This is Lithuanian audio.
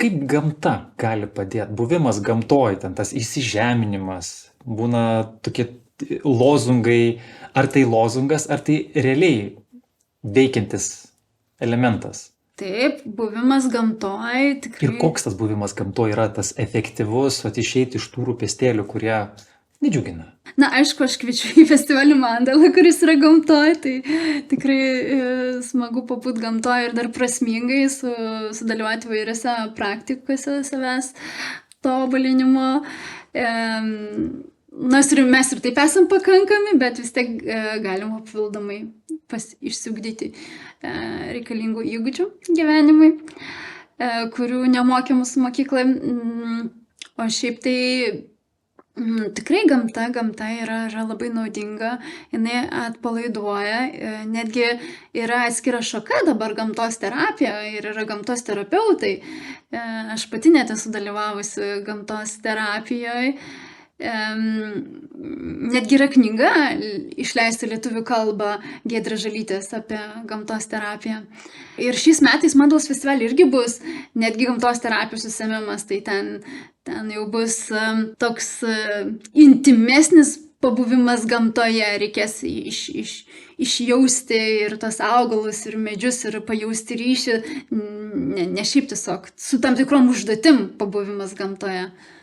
kaip gamta gali padėt? Buvimas gamtoj, ten tas įsižeminimas, būna tokie lozungai, ar tai lozungas, ar tai realiai veikiantis elementas? Taip, buvimas gamtoj tikrai. Ir koks tas buvimas gamtoj yra tas efektyvus, išeiti iš tų rūpestėlių, kurie nedžiugina? Na, aišku, aš kviečiu į festivalį Mandala, kuris yra gamtoj, tai tikrai smagu pabūt gamtoj ir dar prasmingai sudalyvauti vairiose praktikose savęs tobulinimo. Nors ir mes ir taip esam pakankami, bet vis tiek galima papildomai išsiugdyti reikalingų įgūdžių gyvenimui, kurių nemokė mūsų mokykloje. O šiaip tai tikrai gamta yra labai naudinga, jinai atpalaiduoja, netgi yra atskira šaka dabar gamtos terapija ir yra gamtos terapeutai. Aš pati net esu dalyvavusi gamtos terapijoje. Netgi yra knyga išleista lietuvių kalba Giedrės Žalytės apie gamtos terapiją. Ir šiais metais Mandalos festivalį irgi bus netgi gamtos terapijos užsiėmimas, tai ten jau bus toks intimesnis pabuvimas gamtoje, reikės išjausti ir tos augalus, ir medžius, ir pajausti ryšį, ne šiaip tiesiog su tam tikrom užduotim pabuvimas gamtoje.